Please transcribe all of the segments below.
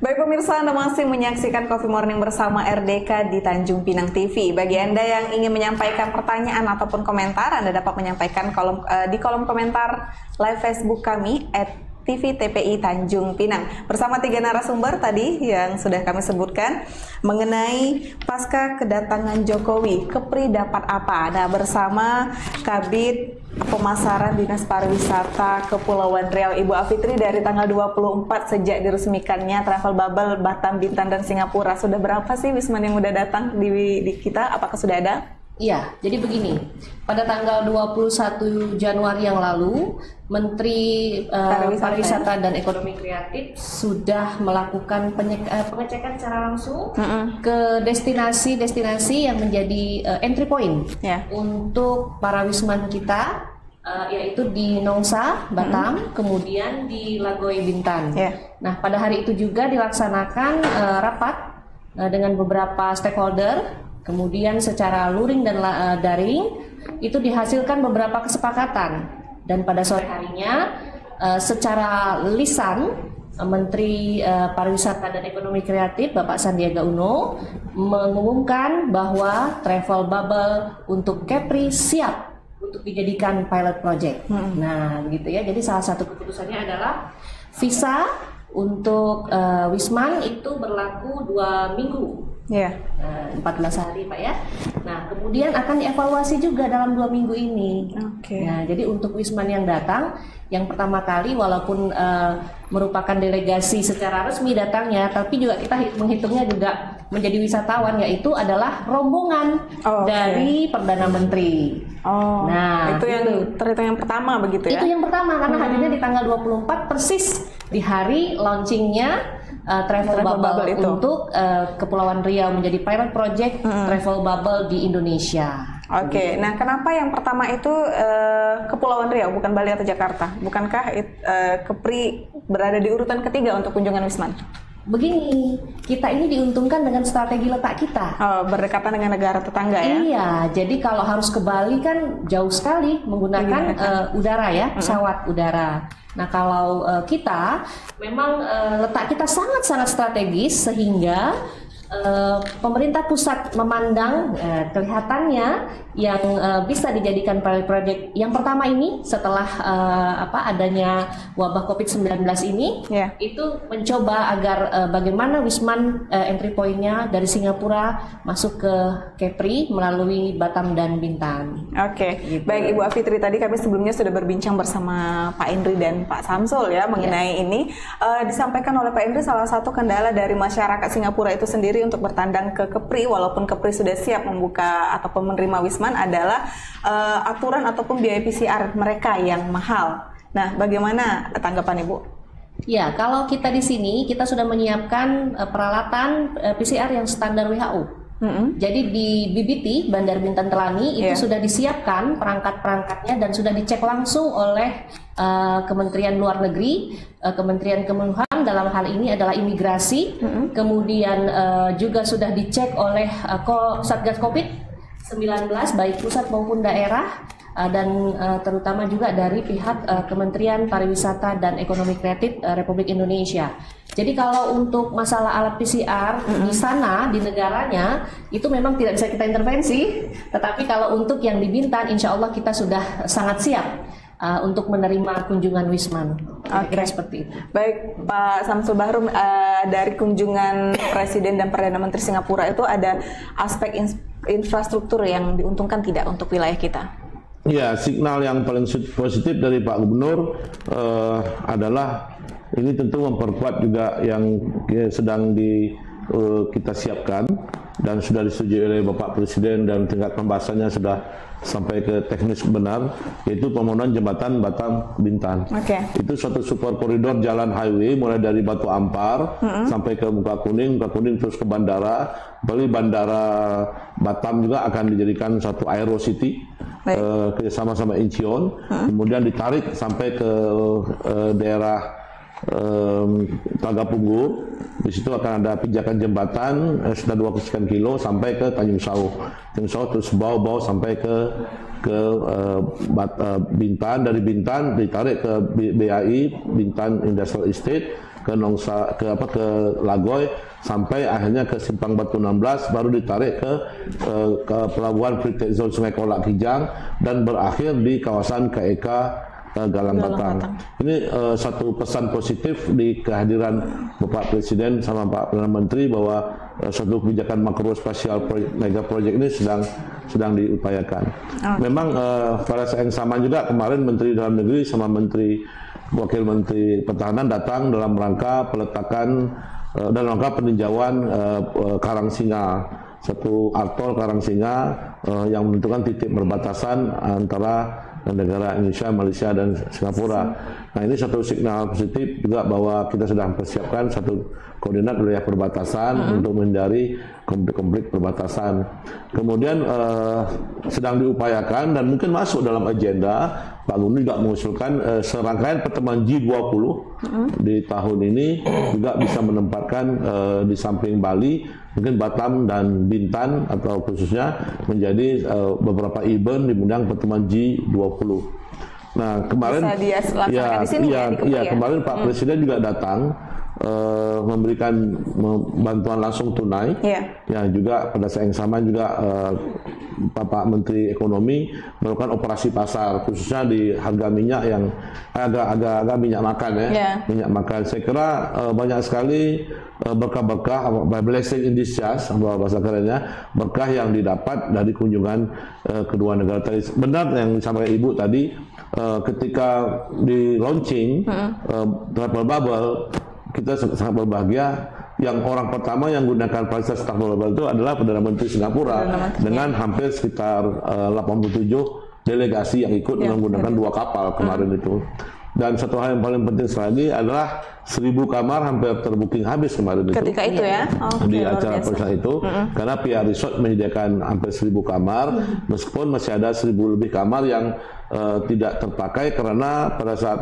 Baik pemirsa, Anda masih menyaksikan Coffee Morning bersama RDK di Tanjung Pinang TV. Bagi Anda yang ingin menyampaikan pertanyaan ataupun komentar, Anda dapat menyampaikan di kolom komentar live Facebook kami @TV TPI Tanjung Pinang. Bersama 3 narasumber tadi yang sudah kami sebutkan mengenai pasca kedatangan Jokowi, Kepri dapat apa? Nah, bersama Kabid Pemasaran Dinas Pariwisata Kepulauan Riau, Ibu Afitri, dari tanggal 24 sejak diresmikannya travel bubble Batam, Bintan, dan Singapura. Sudah berapa sih Wisman yang udah datang di kita? Apakah sudah ada? Iya, jadi begini, pada tanggal 21 Januari yang lalu, Menteri Pariwisata dan Ekonomi Kreatif sudah melakukan pengecekan secara langsung ke destinasi-destinasi yang menjadi entry point untuk para wisman kita, yaitu di Nongsa, Batam, kemudian di Lagoy, Bintan. Nah, pada hari itu juga dilaksanakan rapat dengan beberapa stakeholder. Kemudian secara luring dan daring itu dihasilkan beberapa kesepakatan, dan pada sore harinya secara lisan Menteri Pariwisata dan Ekonomi Kreatif Bapak Sandiaga Uno mengumumkan bahwa travel bubble untuk Kepri siap untuk dijadikan pilot project. Nah, begitu ya. Jadi salah satu keputusannya adalah visa untuk Wisman itu berlaku 2 minggu. 14 hari Pak ya. Nah, kemudian akan dievaluasi juga dalam 2 minggu ini. Nah, jadi untuk Wisman yang datang, yang pertama kali walaupun merupakan delegasi secara resmi datangnya, tapi juga kita menghitungnya juga menjadi wisatawan, yaitu adalah rombongan dari Perdana Menteri. Nah, itu yang terhitung yang pertama begitu ya? Itu yang pertama, karena hadirnya di tanggal 24 persis di hari launchingnya travel bubble itu untuk Kepulauan Riau menjadi pilot project travel bubble di Indonesia. Nah kenapa yang pertama itu Kepulauan Riau, bukan Bali atau Jakarta? Bukankah Kepri berada di urutan ketiga untuk kunjungan Wisman? Begini, kita ini diuntungkan dengan strategi letak kita. Berdekatan dengan negara tetangga ya? Iya, jadi kalau harus ke Bali kan jauh sekali menggunakan udara ya, pesawat udara. Nah, kalau kita memang letak kita sangat-sangat strategis sehingga pemerintah pusat memandang kelihatannya yang bisa dijadikan pilot project yang pertama ini setelah adanya wabah COVID-19 ini, itu mencoba agar bagaimana Wisman entry point-nya dari Singapura masuk ke Kepri melalui Batam dan Bintan. Gitu. Baik Ibu Afitri, tadi kami sebelumnya sudah berbincang bersama Pak Indri dan Pak Samsul ya mengenai ini. Disampaikan oleh Pak Indri salah satu kendala dari masyarakat Singapura itu sendiri untuk bertandang ke Kepri, walaupun Kepri sudah siap membuka atau menerima Wisman, adalah aturan ataupun biaya PCR mereka yang mahal. Nah, bagaimana tanggapan Ibu? Ya, kalau kita di sini kita sudah menyiapkan peralatan PCR yang standar WHO. Jadi di BBT Bandar Bintan Telani itu sudah disiapkan perangkat-perangkatnya dan sudah dicek langsung oleh Kementerian Luar Negeri, Kementerian Kemenhan dalam hal ini adalah imigrasi, kemudian juga sudah dicek oleh Satgas COVID-19 baik pusat maupun daerah, dan terutama juga dari pihak Kementerian Pariwisata dan Ekonomi Kreatif Republik Indonesia. Jadi kalau untuk masalah alat PCR di sana, di negaranya, itu memang tidak bisa kita intervensi. Tetapi kalau untuk yang di Bintan, insya Allah kita sudah sangat siap untuk menerima kunjungan Wisman. Kira seperti itu. Baik Pak Samsul Bahrum, dari kunjungan Presiden dan Perdana Menteri Singapura itu ada aspek infrastruktur yang diuntungkan tidak untuk wilayah kita? Ya, signal yang paling positif dari Pak Gubernur adalah ini tentu memperkuat juga yang sedang kita siapkan dan sudah disetujui oleh Bapak Presiden dan tingkat pembahasannya sudah sampai ke teknis benar, yaitu pembangunan jembatan Batam Bintan. Itu suatu super koridor jalan highway mulai dari Batu Ampar sampai ke Muka Kuning terus ke bandara. Bali Bandara Batam juga akan dijadikan satu Aero City kerjasama sama Incheon, kemudian ditarik sampai ke daerah Telaga Punggur. Di situ akan ada pijakan jembatan sudah 2 sekian kilo sampai ke Tanjung Sau terus bawa sampai ke Bintan. Dari Bintan ditarik ke BAI Bintan Industrial Estate, ke Nongsa, ke Lagoy, sampai akhirnya ke Simpang Batu 16, baru ditarik ke pelabuhan Free Trade Zone Sungai Kolak Kijang dan berakhir di kawasan KEK Galang Batang. Ini satu pesan positif di kehadiran Bapak Presiden sama Pak Perdana Menteri bahwa suatu kebijakan makro spasial mega project ini sedang diupayakan. Memang pada saat yang sama juga kemarin Menteri Dalam Negeri sama Wakil Menteri Pertahanan datang dalam rangka peletakan dan rangka peninjauan Karangsinga, satu atol Karangsinga yang menentukan titik perbatasan antara negara Indonesia, Malaysia dan Singapura. Nah, ini satu signal positif juga bahwa kita sudah mempersiapkan satu koordinat wilayah perbatasan untuk menghindari konflik-konflik perbatasan. Kemudian sedang diupayakan dan mungkin masuk dalam agenda, Pak Gubernur juga mengusulkan serangkaian pertemuan G20 di tahun ini juga bisa menempatkan di samping Bali, mungkin Batam dan Bintan atau khususnya menjadi beberapa event diundang pertemuan G20. Nah, kemarin kemarin Pak Presiden juga datang memberikan bantuan langsung tunai. Ya, juga pada saat yang sama juga Bapak Menteri Ekonomi melakukan operasi pasar khususnya di harga minyak yang agak minyak makan minyak makan. Saya kira banyak sekali berkah-berkah, blessing in disguise bahasa kerennya, berkah yang didapat dari kunjungan kedua negara tadi. Benar yang disampaikan Ibu tadi, ketika di launching travel bubble, kita sangat berbahagia. Yang orang pertama yang menggunakan fasilitas travel bubble itu adalah Perdana Menteri Singapura dengan hampir sekitar 87 delegasi yang ikut menggunakan 2 kapal kemarin itu. Dan satu hal yang paling penting sekali adalah 1.000 kamar hampir terbooking habis kemarin itu. Ketika itu ya? Di acara persiapan itu, karena pihak resort menyediakan hampir 1.000 kamar, meskipun masih ada 1.000 lebih kamar yang tidak terpakai karena pada saat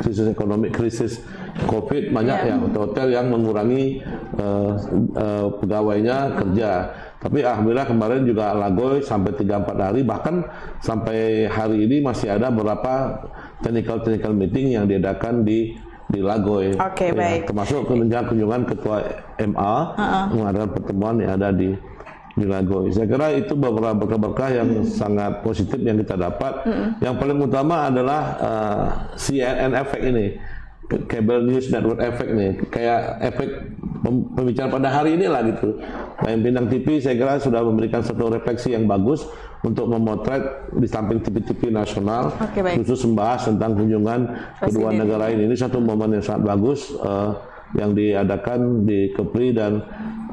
krisis COVID banyak yang hotel yang mengurangi pegawainya kerja. Tapi alhamdulillah kemarin juga Lagoy sampai 3-4 hari, bahkan sampai hari ini masih ada beberapa technical meeting yang diadakan di Lagoy. Baik. Termasuk kunjungan Ketua MA mengadakan pertemuan yang ada di Lagoy. Saya kira itu beberapa berkah-berkah yang sangat positif yang kita dapat. Yang paling utama adalah CNN Effect ini, Cable News Network Effect nih, kayak efek pembicaraan pada hari inilah gitu. Bintang TV saya kira sudah memberikan satu refleksi yang bagus untuk memotret di samping TV-TV nasional, khusus membahas tentang kunjungan kedua negara ini. Ini satu momen yang sangat bagus yang diadakan di Kepri, dan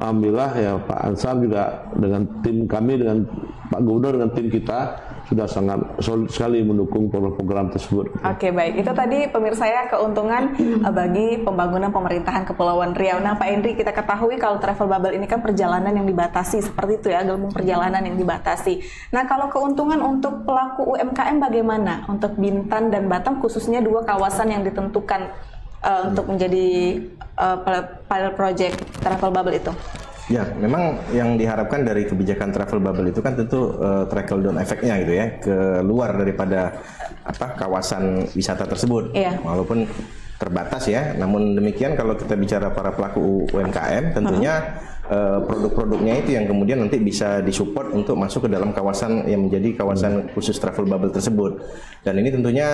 alhamdulillah ya Pak Ansar juga dengan tim kami, dengan Pak Gubernur, dengan tim kita sudah sangat solid sekali mendukung program tersebut. Baik. Itu tadi pemirsa ya, keuntungan bagi pembangunan pemerintahan Kepulauan Riau. Nah, Pak Henry, kita ketahui kalau travel bubble ini kan perjalanan yang dibatasi, seperti itu ya, gelembung perjalanan yang dibatasi. Nah, kalau keuntungan untuk pelaku UMKM bagaimana? Untuk Bintan dan Batam khususnya, 2 kawasan yang ditentukan untuk menjadi pilot project travel bubble itu? Ya, memang yang diharapkan dari kebijakan travel bubble itu kan tentu trickle down efeknya gitu ya, ke luar daripada kawasan wisata tersebut. Walaupun terbatas ya, namun demikian kalau kita bicara para pelaku UMKM tentunya produk-produknya itu yang kemudian nanti bisa disupport untuk masuk ke dalam kawasan yang menjadi kawasan khusus travel bubble tersebut. Dan ini tentunya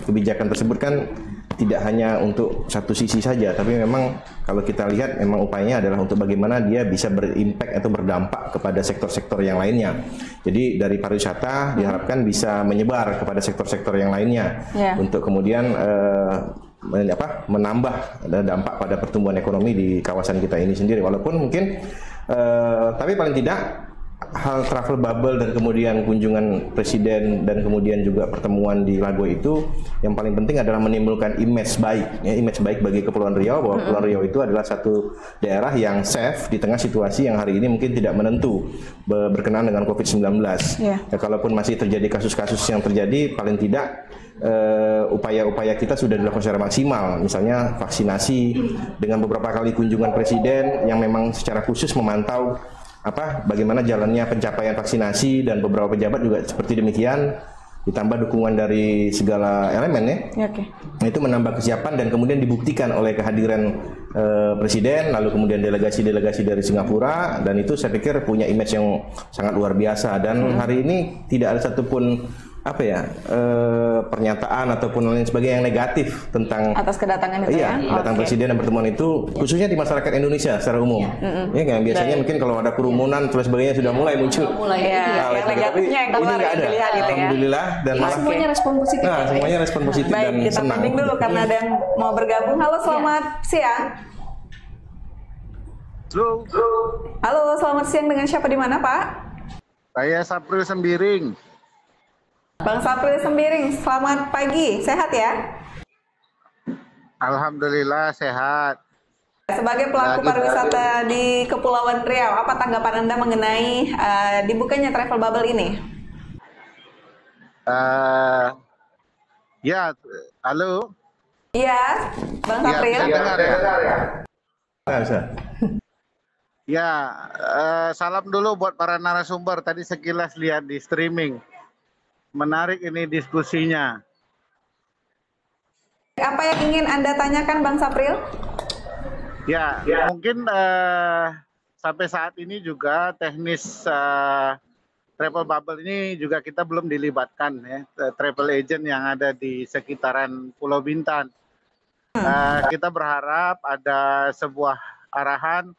kebijakan tersebut kan tidak hanya untuk satu sisi saja, tapi memang kalau kita lihat memang upayanya adalah untuk bagaimana dia bisa berimpact atau berdampak kepada sektor-sektor yang lainnya. Jadi dari pariwisata diharapkan bisa menyebar kepada sektor-sektor yang lainnya untuk kemudian menambah dampak pada pertumbuhan ekonomi di kawasan kita ini sendiri. Walaupun mungkin tapi paling tidak hal travel bubble dan kemudian kunjungan presiden dan kemudian juga pertemuan di Lagoy itu yang paling penting adalah menimbulkan image baik ya, image baik bagi Kepulauan Riau, bahwa Kepulauan Riau itu adalah satu daerah yang safe di tengah situasi yang hari ini mungkin tidak menentu berkenaan dengan COVID-19. Ya, kalaupun masih terjadi kasus-kasus yang terjadi, paling tidak upaya-upaya kita sudah dilakukan secara maksimal, misalnya vaksinasi dengan beberapa kali kunjungan presiden yang memang secara khusus memantau bagaimana jalannya pencapaian vaksinasi, dan beberapa pejabat juga seperti demikian. ditambah dukungan dari segala elemen ya. Oke. Nah, itu menambah kesiapan dan kemudian dibuktikan oleh kehadiran Presiden, lalu kemudian delegasi-delegasi dari Singapura, dan itu saya pikir punya image yang sangat luar biasa. Dan hari ini tidak ada satupun pernyataan ataupun lain sebagainya yang negatif tentang atas kedatangan itu ya. Kedatangan Presiden dan pertemuan itu, khususnya di masyarakat Indonesia secara umum. Ya kan biasanya mungkin kalau ada kerumunan dan sebagainya sudah mulai muncul. Yang negatifnya yang keluar ini nggak ada. Gitu ya. Alhamdulillah dan malah semuanya respon positif. Nah, semuanya respon positif Baik, dan kita senang. pimpin dulu karena ada yang mau bergabung. Halo, selamat siang. Halo, selamat siang, dengan siapa di mana, Pak? Saya Sapril Sembiring. Bang Sapril Sembiring, selamat pagi, sehat ya? Alhamdulillah sehat. Sebagai pelaku pariwisata di Kepulauan Riau, apa tanggapan Anda mengenai dibukanya travel bubble ini? Ya, halo. Iya, Bang Sapril. Ya, dengar ya. Bisa. Ya, salam dulu buat para narasumber. Tadi sekilas lihat di streaming. Menarik ini diskusinya. Apa yang ingin Anda tanyakan, Bang Sapril? Ya, mungkin sampai saat ini juga teknis travel bubble ini juga kita belum dilibatkan ya, travel agent yang ada di sekitaran Pulau Bintan. Kita berharap ada sebuah arahan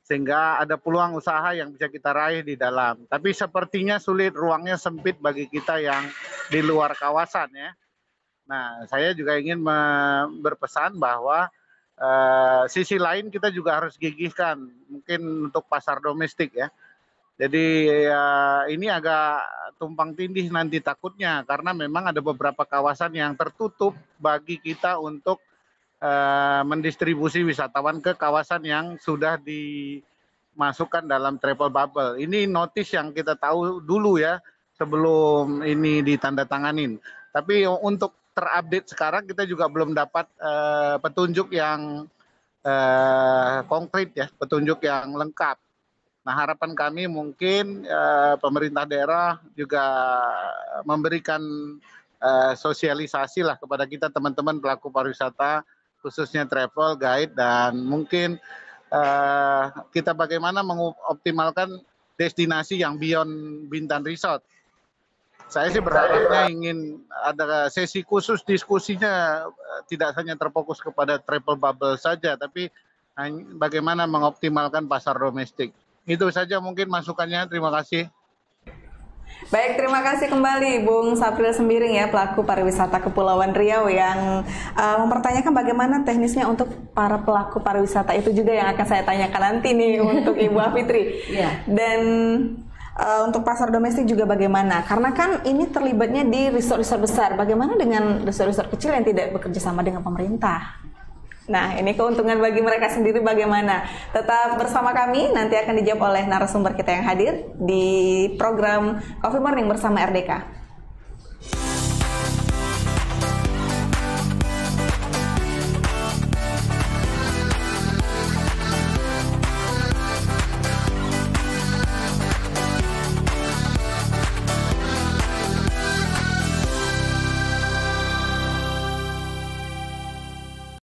sehingga ada peluang usaha yang bisa kita raih di dalam. Tapi sepertinya sulit, ruangnya sempit bagi kita yang di luar kawasan ya. Nah, saya juga ingin berpesan bahwa sisi lain kita juga harus gigihkan, mungkin untuk pasar domestik ya. Jadi ini agak tumpang tindih nanti takutnya, karena memang ada beberapa kawasan yang tertutup bagi kita untuk mendistribusi wisatawan ke kawasan yang sudah dimasukkan dalam travel bubble. Ini notice yang kita tahu dulu ya, sebelum ini ditandatanganin. Tapi untuk terupdate sekarang kita juga belum dapat petunjuk yang konkret ya, petunjuk yang lengkap. Nah, harapan kami mungkin pemerintah daerah juga memberikan sosialisasi lah kepada kita teman-teman pelaku pariwisata, khususnya travel guide, dan mungkin kita bagaimana mengoptimalkan destinasi yang beyond Bintan Resort. Saya sih berharapnya ingin ada sesi khusus diskusinya, tidak hanya terfokus kepada travel bubble saja, tapi bagaimana mengoptimalkan pasar domestik. Itu saja mungkin masukannya, terima kasih. Baik, terima kasih kembali Bung Sapril Sembiring ya, pelaku pariwisata Kepulauan Riau yang mempertanyakan bagaimana teknisnya untuk para pelaku pariwisata. Itu juga yang akan saya tanyakan nanti nih untuk Ibu Afitri. Dan untuk pasar domestik juga bagaimana? Karena kan ini terlibatnya di resort-resort besar. Bagaimana dengan resort-resort kecil yang tidak bekerja sama dengan pemerintah? Nah, ini keuntungan bagi mereka sendiri bagaimana? Tetap bersama kami, nanti akan dijawab oleh narasumber kita yang hadir di program Coffee Morning bersama RDK.